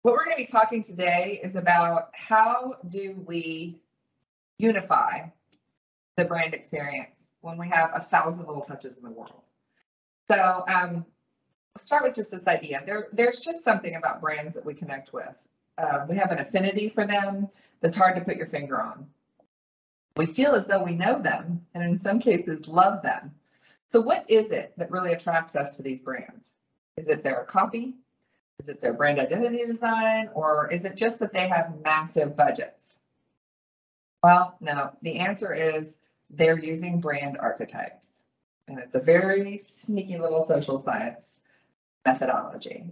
What we're going to be talking today is about how do we unify the brand experience when we have 1,000 little touches in the world. So I'll start with just this idea. There's just something about brands that we connect with. We have an affinity for them that's hard to put your finger on. We feel as though we know them, and in some cases love them. So what is it that really attracts us to these brands? Is it their copy? Is it their brand identity design? Or is it just that they have massive budgets? Well, no, the answer is they're using brand archetypes. And it's a very sneaky little social science methodology.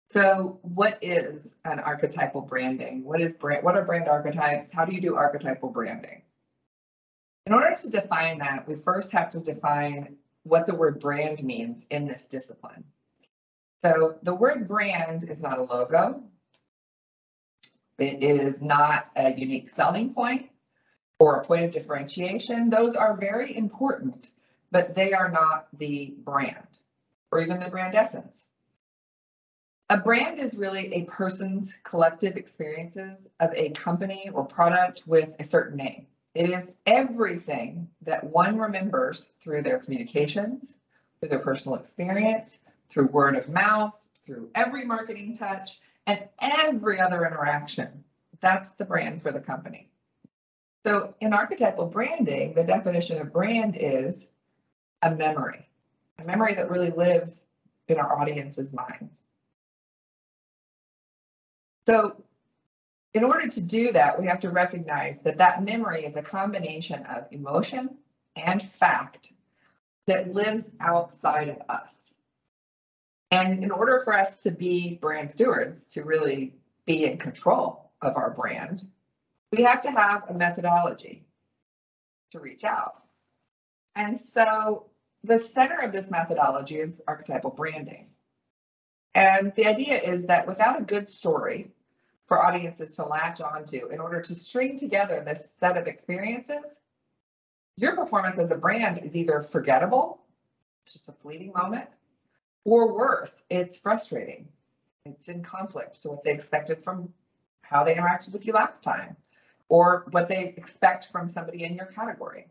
So what is an archetypal branding? What are brand archetypes? How do you do archetypal branding? In order to define that, we first have to define what the word brand means in this discipline. So the word brand is not a logo. It is not a unique selling point or a point of differentiation. Those are very important, but they are not the brand or even the brand essence. A brand is really a person's collective experiences of a company or product with a certain name. It is everything that one remembers through their communications, through their personal experience, through word of mouth, through every marketing touch, and every other interaction. That's the brand for the company. So in archetypal branding, the definition of brand is a memory that really lives in our audience's minds. So in order to do that, we have to recognize that that memory is a combination of emotion and fact that lives outside of us. And in order for us to be brand stewards, to really be in control of our brand, we have to have a methodology to reach out. And so the center of this methodology is archetypal branding. And the idea is that without a good story for audiences to latch onto in order to string together this set of experiences, your performance as a brand is either forgettable, it's just a fleeting moment, or worse, it's frustrating. It's in conflict to what they expected from how they interacted with you last time, or what they expect from somebody in your category.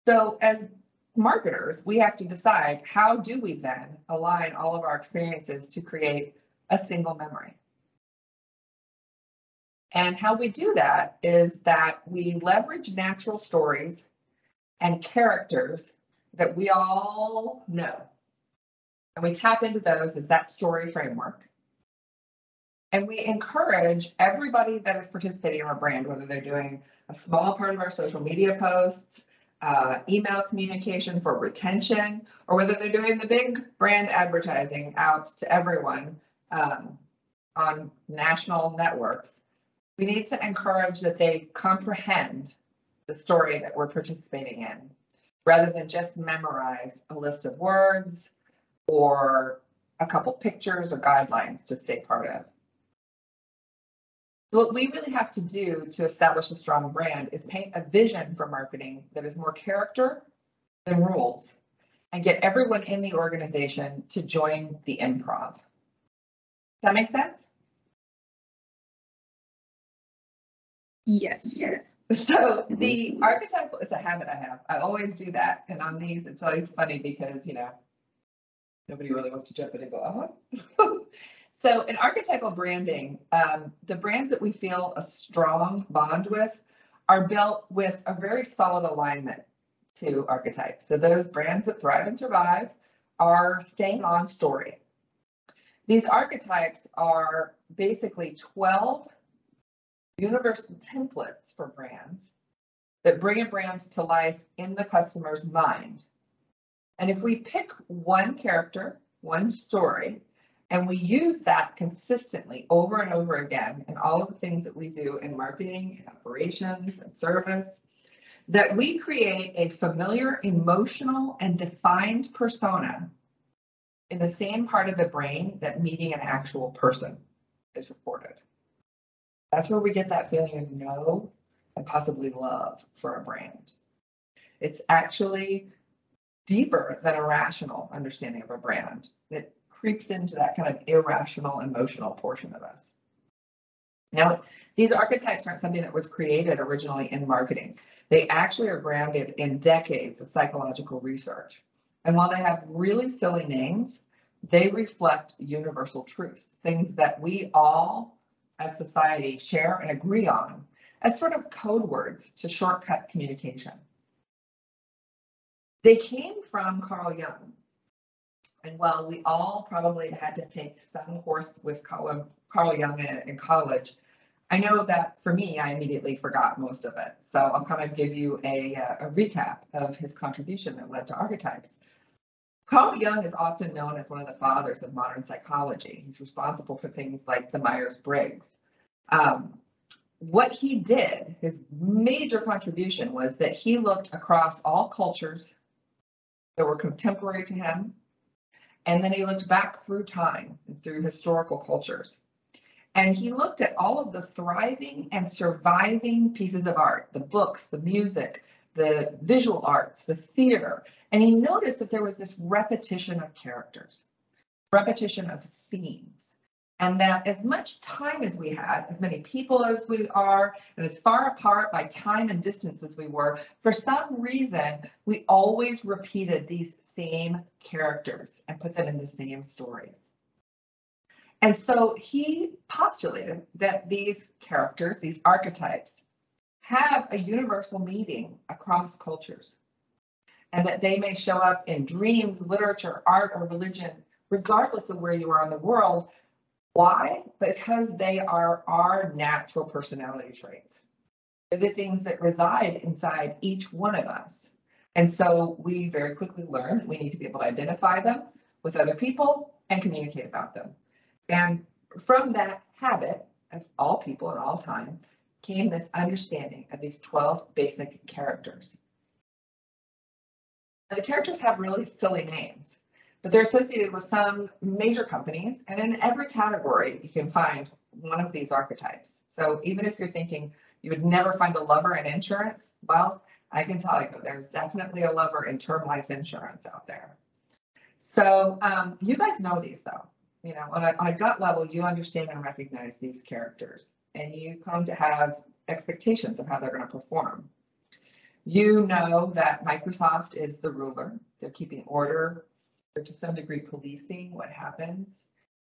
So as marketers, we have to decide, how do we then align all of our experiences to create a single memory? And how we do that is that we leverage natural stories and characters that we all know. And we tap into those as that story framework. And we encourage everybody that is participating in our brand, whether they're doing a small part of our social media posts, email communication for retention, or whether they're doing the big brand advertising out to everyone on national networks, we need to encourage that they comprehend the story that we're participating in, rather than just memorize a list of words or a couple pictures or guidelines to stay part of. So what we really have to do to establish a strong brand is paint a vision for marketing that is more character than rules, and get everyone in the organization to join the improv. Does that make sense? Yes. So the archetypal, it's a habit I have. I always do that. And on these, it's always funny because, nobody really wants to jump in and go, So in archetypal branding, the brands that we feel a strong bond with are built with a very solid alignment to archetypes. So those brands that thrive and survive are staying on story. These archetypes are basically 12 universal templates for brands that bring a brand to life in the customer's mind. And if we pick one character, one story, and we use that consistently over and over again in all of the things that we do in marketing, and operations, and service, that we create a familiar, emotional, and defined persona in the same part of the brain that meeting an actual person is reported. That's where we get that feeling of know and possibly love for a brand. It's actually deeper than a rational understanding of a brand. It creeps into that kind of irrational, emotional portion of us. Now, these archetypes aren't something that was created originally in marketing. They actually are grounded in decades of psychological research. And while they have really silly names, they reflect universal truths, things that we all as society share and agree on as sort of code words to shortcut communication. They came from Carl Jung. And while we all probably had to take some course with Carl Jung in college, I know that for me, I immediately forgot most of it. So I'll kind of give you a recap of his contribution that led to archetypes. Carl Jung is often known as one of the fathers of modern psychology. He's responsible for things like the Myers-Briggs. What he did, his major contribution, was that he looked across all cultures that were contemporary to him, and then he looked back through time and through historical cultures. And he looked at all of the thriving and surviving pieces of art, the books, the music, the visual arts, the theater, and he noticed that there was this repetition of characters, repetition of themes, and that as much time as we had, as many people as we are, and as far apart by time and distance as we were, for some reason, we always repeated these same characters and put them in the same stories. And so he postulated that these characters, these archetypes, have a universal meaning across cultures, and that they may show up in dreams, literature, art, or religion, regardless of where you are in the world. Why? Because they are our natural personality traits. They're the things that reside inside each one of us. And so we very quickly learn that we need to be able to identify them with other people and communicate about them. And from that habit of all people at all time came this understanding of these 12 basic characters. Now, the characters have really silly names, but they're associated with some major companies, and in every category you can find one of these archetypes. So even if you're thinking you would never find a lover in insurance, well, I can tell you there's definitely a lover in term life insurance out there. So you guys know these though. You know, on a gut level, you understand and recognize these characters, and you come to have expectations of how they're going to perform. You know that Microsoft is the ruler. They're keeping order. They're to some degree policing what happens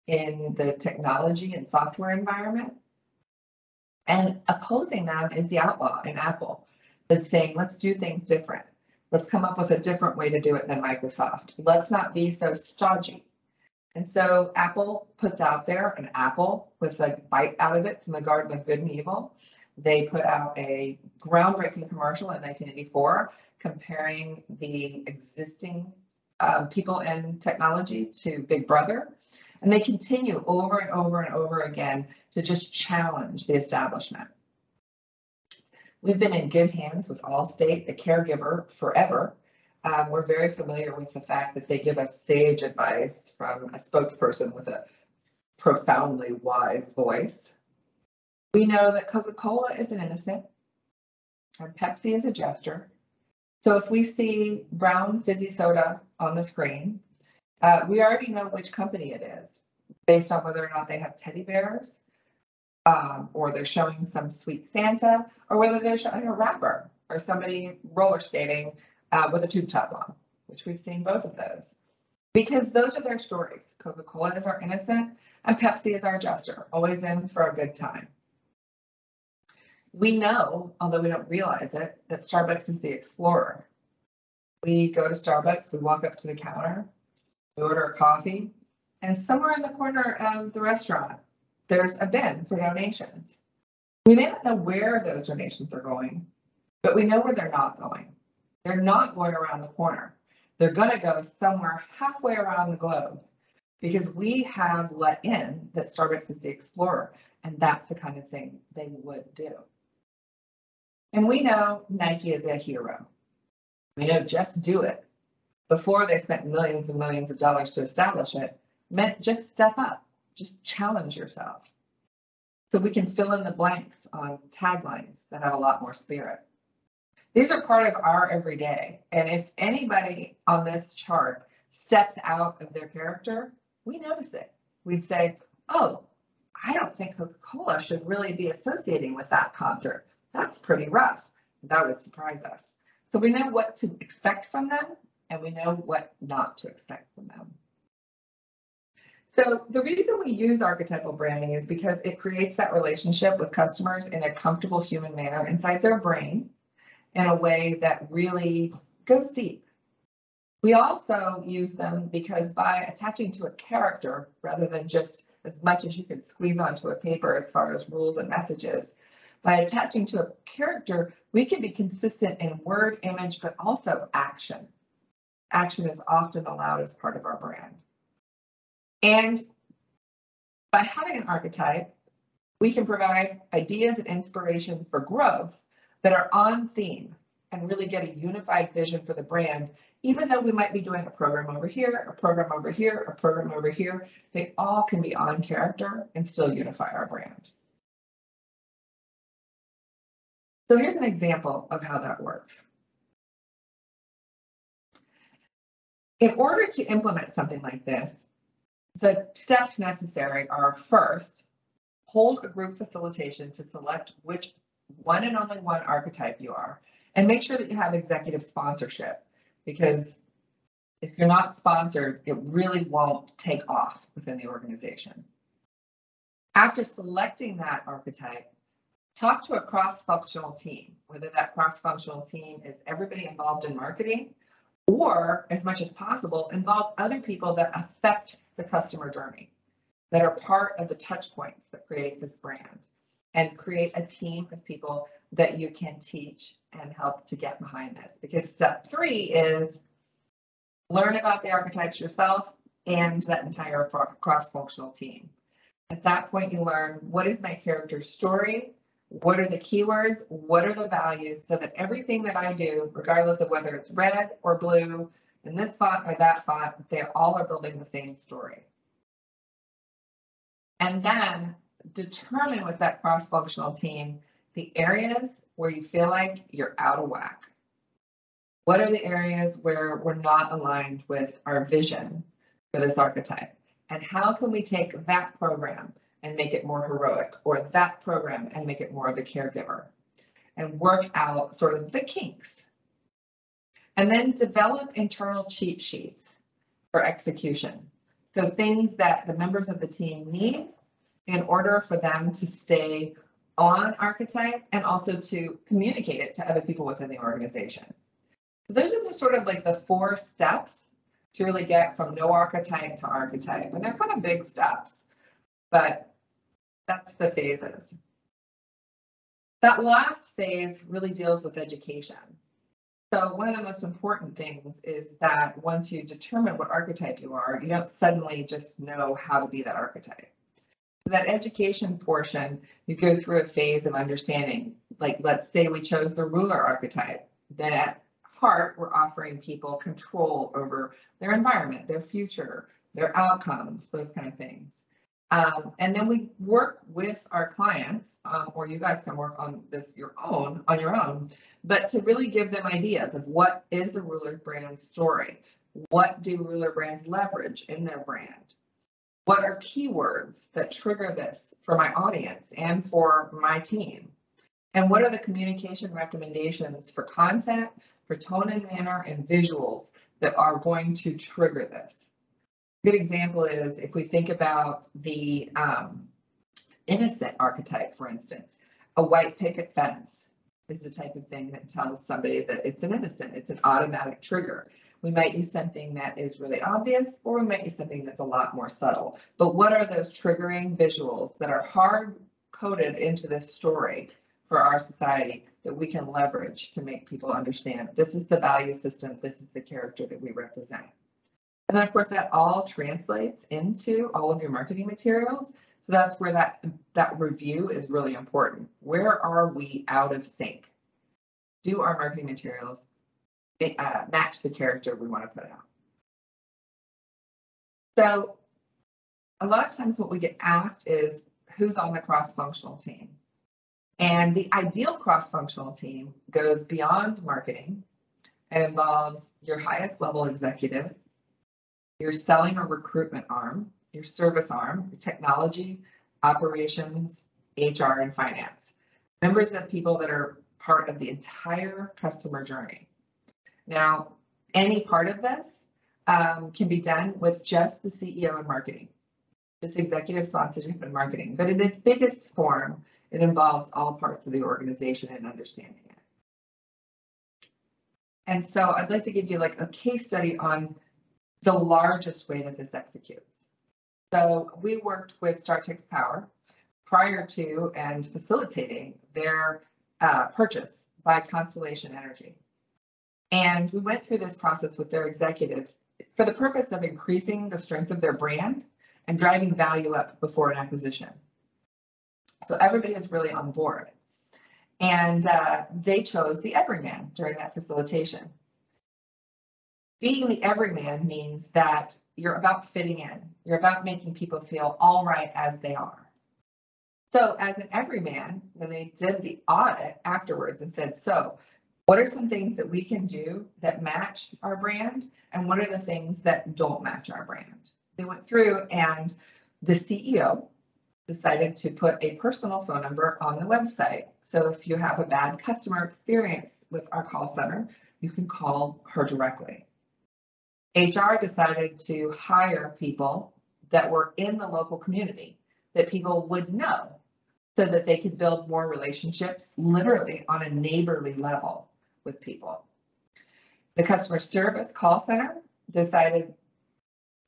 in the technology and software environment. And opposing them is the outlaw in Apple that's saying, let's do things different. Let's come up with a different way to do it than Microsoft. Let's not be so stodgy. And so Apple puts out there an apple with a bite out of it from the Garden of Good and Evil. They put out a groundbreaking commercial in 1984 comparing the existing people in technology to Big Brother. And they continue over and over and over again to just challenge the establishment. We've been in good hands with Allstate, the caregiver, forever. We're very familiar with the fact that they give us sage advice from a spokesperson with a profoundly wise voice. We know that Coca-Cola is an innocent and Pepsi is a jester. So if we see brown fizzy soda on the screen, we already know which company it is based on whether or not they have teddy bears, or they're showing some sweet Santa, or whether they're showing a rapper or somebody roller skating with a tube top on, which we've seen both of those. Because those are their stories. Coca-Cola is our innocent and Pepsi is our jester, always in for a good time. We know, although we don't realize it, that Starbucks is the explorer. We go to Starbucks, we walk up to the counter, we order a coffee, and somewhere in the corner of the restaurant, there's a bin for donations. We may not know where those donations are going, but we know where they're not going. They're not going around the corner. They're going to go somewhere halfway around the globe because we have let in that Starbucks is the explorer, and that's the kind of thing they would do. And we know Nike is a hero. We know Just Do It, before they spent millions and millions of dollars to establish it, meant just step up, just challenge yourself. So we can fill in the blanks on taglines that have a lot more spirit. These are part of our everyday. And if anybody on this chart steps out of their character, we notice it. We'd say, oh, I don't think Coca-Cola should really be associating with that concert. That's pretty rough. That would surprise us. So we know what to expect from them, and we know what not to expect from them. So the reason we use archetypal branding is because it creates that relationship with customers in a comfortable human manner inside their brain in a way that really goes deep. We also use them because by attaching to a character rather than just as much as you could squeeze onto a paper as far as rules and messages, by attaching to a character, we can be consistent in word, image, but also action. Action is often the loudest part of our brand. And by having an archetype, we can provide ideas and inspiration for growth that are on theme and really get a unified vision for the brand, even though we might be doing a program over here, a program over here, a program over here. They all can be on character and still unify our brand. So here's an example of how that works. In order to implement something like this, the steps necessary are first, hold a group facilitation to select which one and only one archetype you are, and make sure that you have executive sponsorship, because if you're not sponsored, it really won't take off within the organization. After selecting that archetype, talk to a cross-functional team, whether that cross-functional team is everybody involved in marketing, or as much as possible, involve other people that affect the customer journey, that are part of the touch points that create this brand, and create a team of people that you can teach and help to get behind this. Because step 3 is learn about the archetypes yourself and that entire cross-functional team. At that point, you learn, what is my character's story? What are the keywords? What are the values? So that everything that I do, regardless of whether it's red or blue, in this font or that font, they all are building the same story. And then determine with that cross-functional team the areas where you feel like you're out of whack. What are the areas where we're not aligned with our vision for this archetype? And how can we take that program and make it more heroic, or that program and make it more of a caregiver, and work out sort of the kinks? And then develop internal cheat sheets for execution. So things that the members of the team need in order for them to stay on archetype and also to communicate it to other people within the organization. So those are just sort of like the 4 steps to really get from no archetype to archetype. And they're kind of big steps, but that's the phases. That last phase really deals with education. So one of the most important things is that once you determine what archetype you are, you don't suddenly just know how to be that archetype. So that education portion, you go through a phase of understanding. Like, let's say we chose the ruler archetype. Then at heart, we're offering people control over their environment, their future, their outcomes, those kind of things. And then we work with our clients, or you guys can work on this on your own, but to really give them ideas of what is a ruler brand story. What do ruler brands leverage in their brand? What are keywords that trigger this for my audience and for my team? And what are the communication recommendations for content, for tone and manner, and visuals that are going to trigger this? A good example is if we think about the innocent archetype, for instance, a white picket fence is the type of thing that tells somebody that it's an innocent, it's an automatic trigger. We might use something that is really obvious, or we might use something that's a lot more subtle. But what are those triggering visuals that are hard coded into this story for our society that we can leverage to make people understand this is the value system, this is the character that we represent? And then, of course, that all translates into all of your marketing materials. So that's where that review is really important. Where are we out of sync? Do our marketing materials match the character we want to put out? So a lot of times what we get asked is who's on the cross-functional team? And the ideal cross-functional team goes beyond marketing and involves your highest level executive, your selling or recruitment arm, your service arm, your technology, operations, HR, and finance. Members of people that are part of the entire customer journey. Now, any part of this can be done with just the CEO and marketing, just executive sponsorship and marketing. But in its biggest form, it involves all parts of the organization and understanding it. And so I'd like to give you like a case study on the largest way that this executes. So we worked with StarTex Power prior to and facilitating their purchase by Constellation Energy. And we went through this process with their executives for the purpose of increasing the strength of their brand and driving value up before an acquisition. So everybody is really on board. And they chose the everyman during that facilitation. Being the everyman means that you're about fitting in. You're about making people feel all right as they are. So as an everyman, when they did the audit afterwards and said, so what are some things that we can do that match our brand? And what are the things that don't match our brand? They went through and the CEO decided to put a personal phone number on the website. So if you have a bad customer experience with our call center, you can call her directly. HR decided to hire people that were in the local community that people would know so that they could build more relationships literally on a neighborly level with people. The customer service call center decided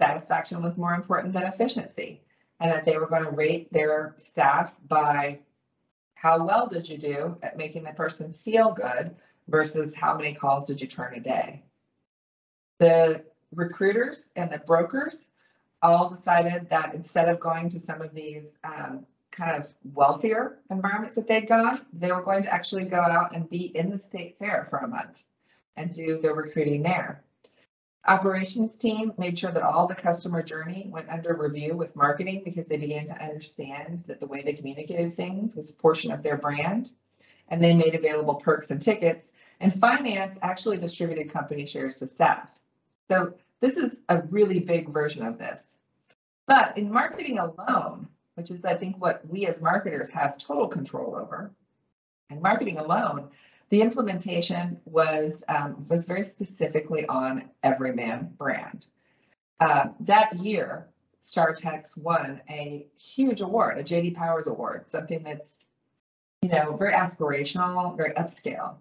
satisfaction was more important than efficiency and that they were going to rate their staff by how well did you do at making the person feel good versus how many calls did you turn a day. The recruiters and the brokers all decided that instead of going to some of these kind of wealthier environments that they'd gone, they were going to actually go out and be in the state fair for a month and do their recruiting there. Operations team made sure that all the customer journey went under review with marketing because they began to understand that the way they communicated things was a portion of their brand, and they made available perks and tickets. And finance actually distributed company shares to staff. So this is a really big version of this. But in marketing alone, which is I think what we as marketers have total control over, and marketing alone, the implementation was very specifically on Everyman brand. That year, StarTex won a huge award, a J.D. Powers Award, something that's, very aspirational, very upscale,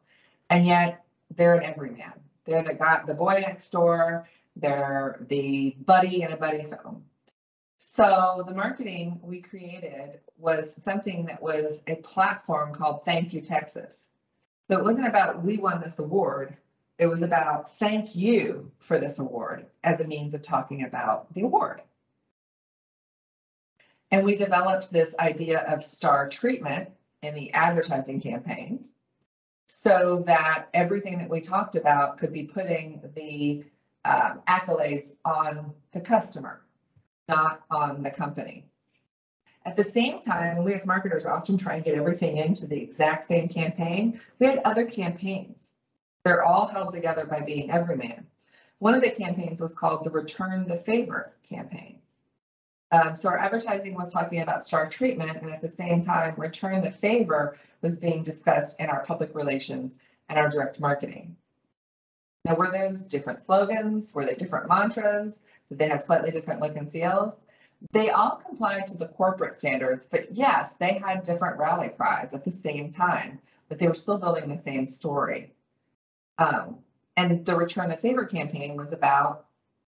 and yet they're an everyman. They're the boy next door. They're the buddy in a buddy film. So the marketing we created was something that was a platform called Thank You Texas. So it wasn't about we won this award. It was about thank you for this award as a means of talking about the award. And we developed this idea of star treatment in the advertising campaign so that everything that we talked about could be putting the accolades on the customer, not on the company. At the same time, we as marketers often try and get everything into the exact same campaign. We had other campaigns. They're all held together by being everyman. One of the campaigns was called the Return the Favor campaign. So our advertising was talking about star treatment, and at the same time, Return the Favor was being discussed in our public relations and our direct marketing. Now, were those different slogans? Were they different mantras? Did they have slightly different look and feels? They all complied to the corporate standards, but yes, they had different rally cries at the same time, but they were still building the same story. And the Return the Favor campaign was about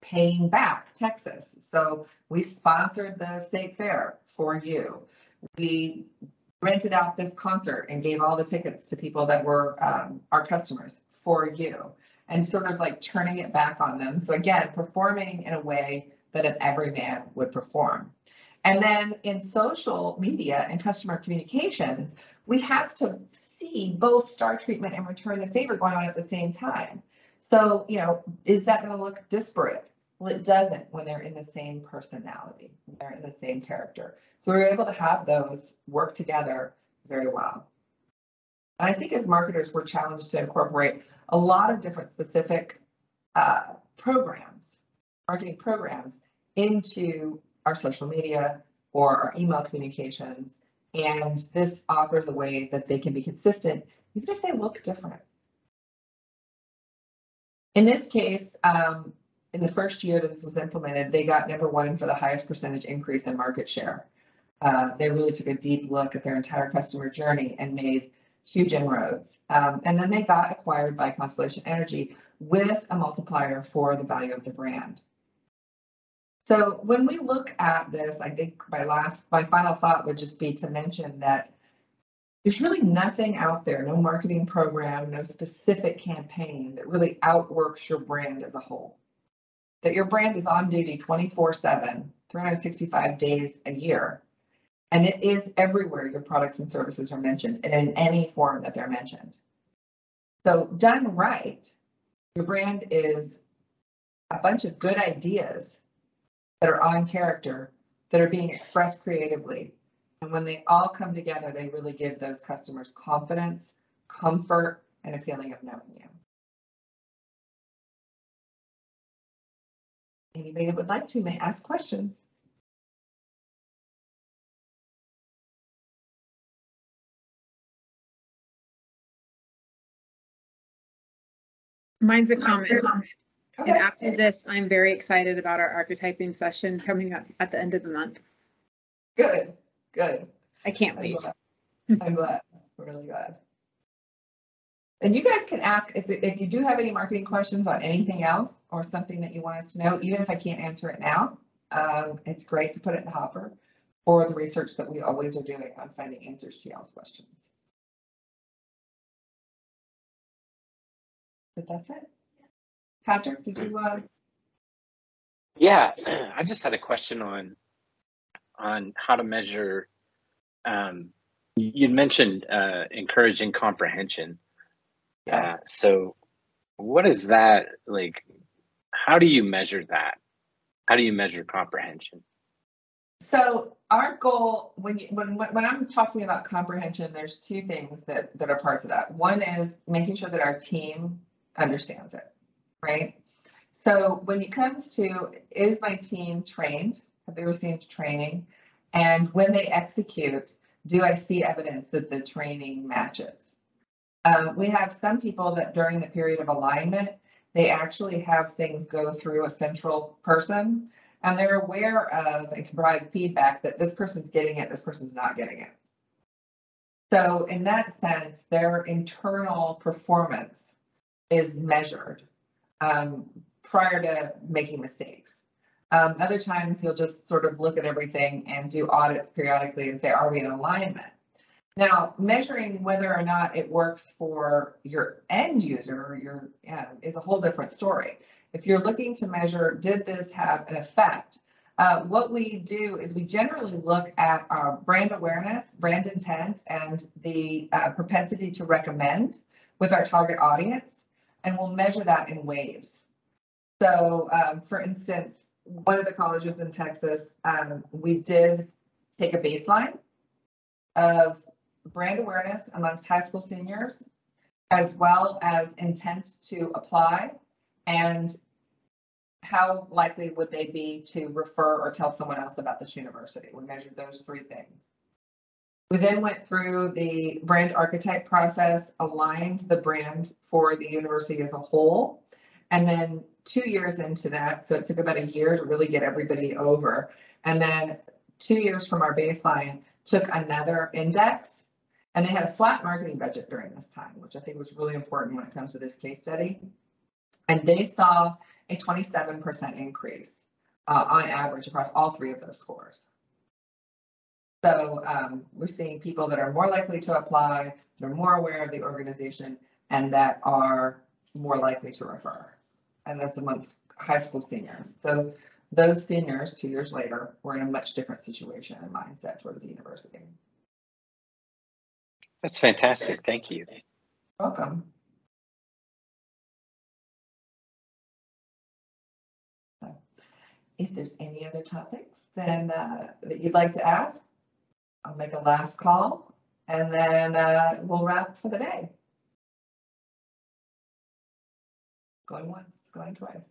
paying back Texas. So we sponsored the state fair for you. We rented out this concert and gave all the tickets to people that were our customers for you, and sort of like turning it back on them. So again, performing in a way that an everyman would perform. And then in social media and customer communications, we have to see both star treatment and Return the Favor going on at the same time. So, is that going to look disparate? Well, it doesn't when they're in the same personality, they're in the same character. So we were able to have those work together very well. And I think as marketers, we're challenged to incorporate a lot of different specific programs marketing programs into our social media or our email communications. And this offers a way that they can be consistent, even if they look different. In this case, in the first year that this was implemented, they got #1 for the highest percentage increase in market share. They really took a deep look at their entire customer journey and made huge inroads. And then they got acquired by Constellation Energy with a multiplier for the value of the brand. So when we look at this, I think my final thought would just be to mention that there's really nothing out there, no marketing program, no specific campaign that really outworks your brand as a whole. That your brand is on duty 24/7, 365 days a year. And it is everywhere your products and services are mentioned and in any form that they're mentioned. So done right, your brand is a bunch of good ideas that are on character, that are being expressed creatively. And when they all come together, they really give those customers confidence, comfort, and a feeling of knowing you. Anybody that would like to may ask questions. Mine's a comment. Okay. And after this, I'm very excited about our archetyping session coming up at the end of the month. Good, good. I can't wait. I'm glad. Really glad. And you guys can ask if you do have any marketing questions on anything else or something that you want us to know, even if I can't answer it now. It's great to put it in the hopper for the research that we always are doing on finding answers to y'all's questions. But that's it. Patrick, did you? Yeah, I just had a question on how to measure. You mentioned encouraging comprehension. Yeah. So what is that like? How do you measure that? How do you measure comprehension? So our goal, when I'm talking about comprehension, there's two things that are parts of that. One is making sure that our team understands it, right? So when it comes to, is my team trained? Have they received training? And when they execute, do I see evidence that the training matches? We have some people that during the period of alignment, they actually have things go through a central person, and they're aware of and can provide feedback that this person's getting it, this person's not getting it. So in that sense, their internal performance is measured prior to making mistakes. Other times you'll just sort of look at everything and do audits periodically and say, are we in alignment? Now, measuring whether or not it works for your end user is a whole different story. If you're looking to measure, did this have an effect? What we do is we generally look at our brand awareness, brand intent, and the propensity to recommend with our target audience, and we'll measure that in waves. So, for instance, one of the colleges in Texas, we did take a baseline of brand awareness amongst high school seniors, as well as intent to apply, and how likely would they be to refer or tell someone else about this university. We measured those three things. We then went through the brand archetype process, aligned the brand for the university as a whole, and then 2 years into that, so it took about a year to really get everybody over, and then 2 years from our baseline, took another index, and they had a flat marketing budget during this time, which I think was really important when it comes to this case study. And they saw a 27% increase on average across all three of those scores. So we're seeing people that are more likely to apply, that are more aware of the organization, and that are more likely to refer. And that's amongst high school seniors. So those seniors 2 years later were in a much different situation and mindset towards the university. That's fantastic. Thank you. Welcome. So, if there's any other topics then that you'd like to ask, I'll make a last call and then we'll wrap for the day. Going once, going twice.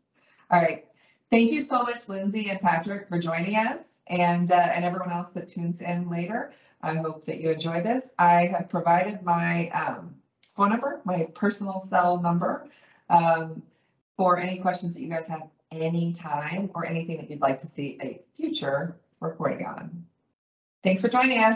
All right. Thank you so much, Lindsay and Patrick, for joining us, and everyone else that tunes in later. I hope that you enjoy this. I have provided my phone number, my personal cell number, for any questions that you guys have anytime or anything that you'd like to see a future recording on. Thanks for joining us.